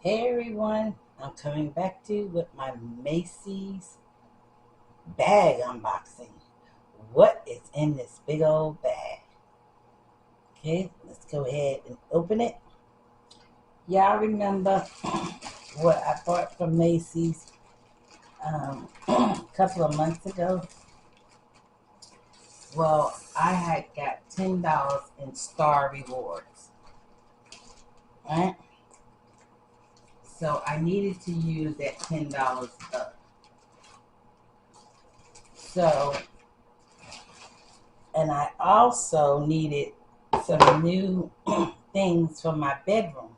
Hey everyone, I'm coming back to you with my Macy's bag unboxing. What is in this big old bag? Okay, let's go ahead and open it. Y'all remember what I bought from Macy's a couple of months ago? Well, I had got $10 in Star Rewards, right? So I needed to use that $10 up. So, and I also needed some new things for my bedroom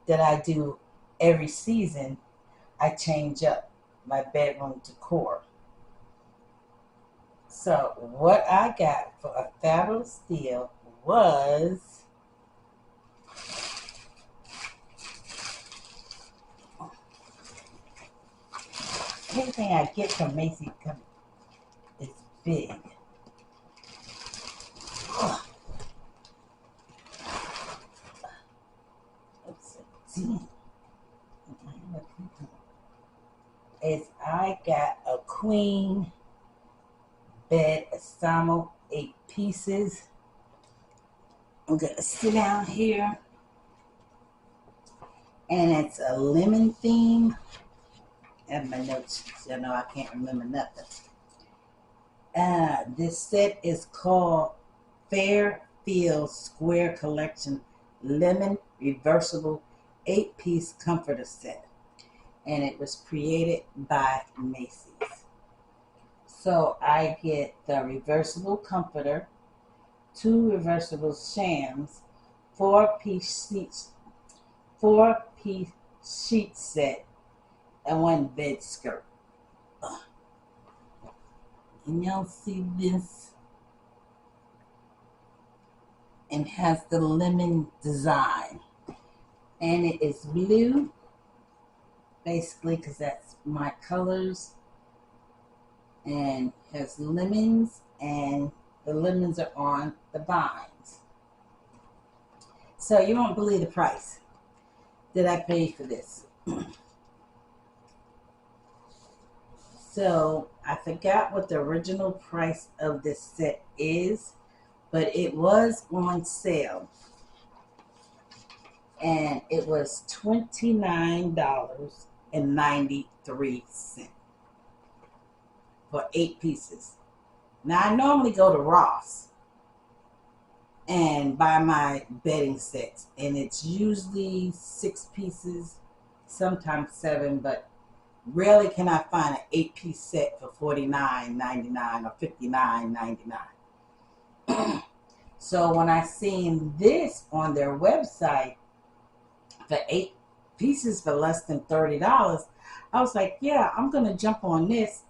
that I do every season. I change up my bedroom decor. So what I got for a fabulous deal was everything I get from Macy is big. Let's see. Is I got a queen bed ensemble, 8 pieces. I'm gonna sit down here, and it's a lemon theme. And my notes, so know I can't remember nothing. This set is called FAIRFIELD Square Collection Lemon Reversible 8-piece comforter set, and it was created by Macy's. So I get the reversible comforter, 2 reversible shams, 4-piece sheets, 4-piece sheet set, and 1 bed skirt. Can y'all see this? And has the lemon design, and it is blue, basically, because that's my colors, and has lemons, and the lemons are on the vines. So you won't believe the price that I paid for this. So I forgot what the original price of this set is, but it was on sale, and it was $29.93 for 8 pieces. Now I normally go to Ross and buy my bedding sets, and it's usually 6 pieces, sometimes 7, but rarely can I find an 8-piece set for $49.99 or $59.99. So when I seen this on their website for 8 pieces for less than $30, I was like, yeah, I'm going to jump on this.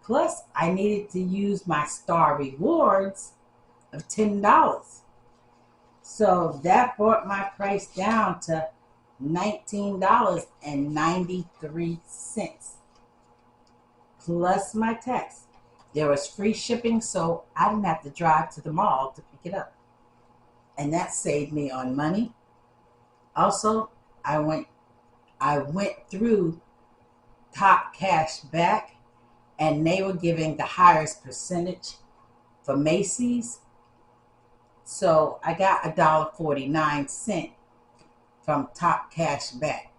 Plus, I needed to use my Star Rewards of $10. So that brought my price down to $19.93 plus my tax. There was free shipping, so I didn't have to drive to the mall to pick it up, and that saved me on money. Also, I went through Top Cash Back, and they were giving the highest percentage for Macy's, so I got $1.49 from Top Cash Back.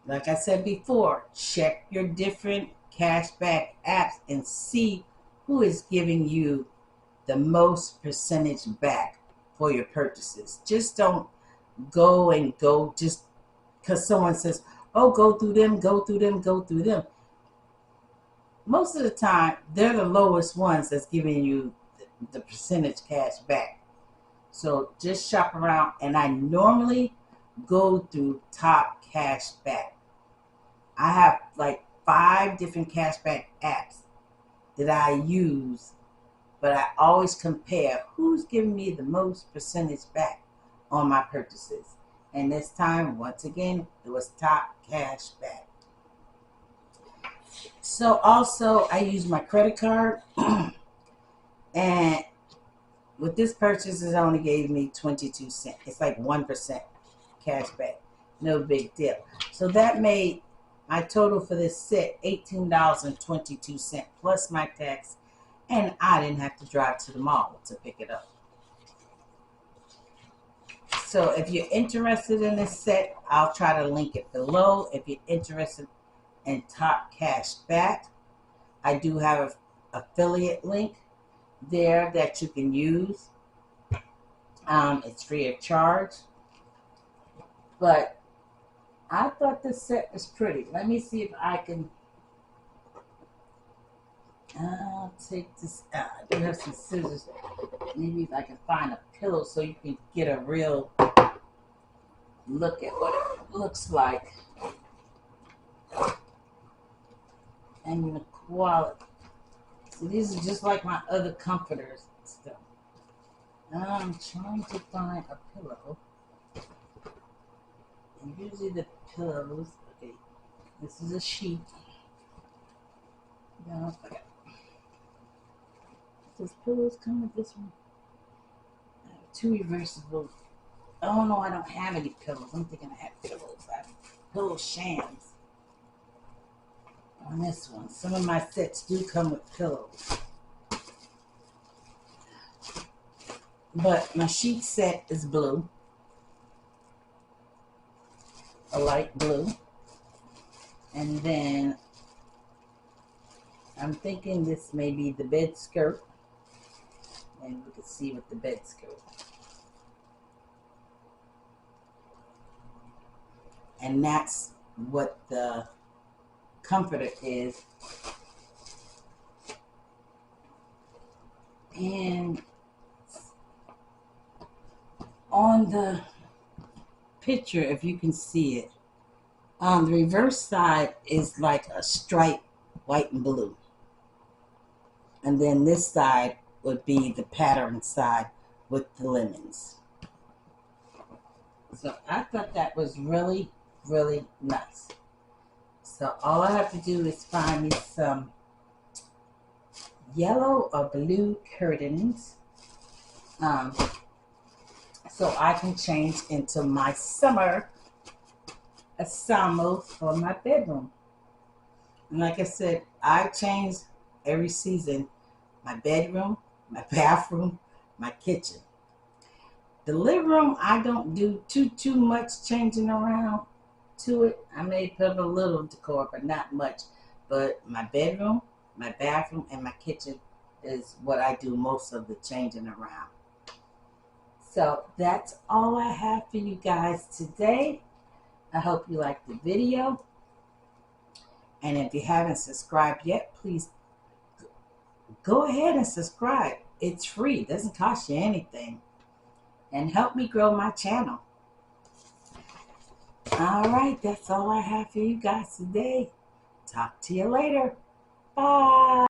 Like I said before, check your different cashback apps and see who is giving you the most percentage back for your purchases. Just don't go just because someone says, oh, go through them, go through them, go through them. Most of the time, they're the lowest ones that's giving you the percentage cash back. So just shop around, and I normally go through Top Cash Back. I have like 5 different cashback apps that I use, but I always compare who's giving me the most percentage back on my purchases. And this time, once again, it was Top Cash Back. So also, I use my credit card, and with this purchase, it only gave me 22 cents. It's like 1% cash back. No big deal. So that made my total for this set $18.22 plus my tax, and I didn't have to drive to the mall to pick it up. So if you're interested in this set, I'll try to link it below. If you're interested in top cash back, I do have an affiliate link there that you can use. It's free of charge. But I thought this set was pretty. Let me see if I can take this out. I do have some scissors. Maybe if I can find a pillow so you can get a real look at what it looks like. And the quality. So these are just like my other comforters and stuff. I'm trying to find a pillow. And usually the pillows, okay, this is a sheet. No, okay. Does pillows come with this one? I have 2 reversible. Oh no, I don't have any pillows. I'm thinking I have pillows. I have pillow shams on this one. Some of my sets do come with pillows. But my sheet set is blue. A light blue. And then I'm thinking this may be the bed skirt. And we can see with the bed skirt. And that's what the comforter is. And on the picture, if you can see it, on the reverse side is like a stripe, white and blue. And then this side would be the pattern side with the lemons. So I thought that was really, really nice. So all I have to do is find me some yellow or blue curtains. So I can change into my summer ensemble for my bedroom. And like I said, I change every season my bedroom, my bathroom, my kitchen. The living room, I don't do too much changing around to it. I may put a little decor, but not much. But my bedroom, my bathroom, and my kitchen is what I do most of the changing around. So that's all I have for you guys today. I hope you liked the video. And if you haven't subscribed yet, please go ahead and subscribe. It's free. It doesn't cost you anything. And help me grow my channel. All right, that's all I have for you guys today. Talk to you later. Bye.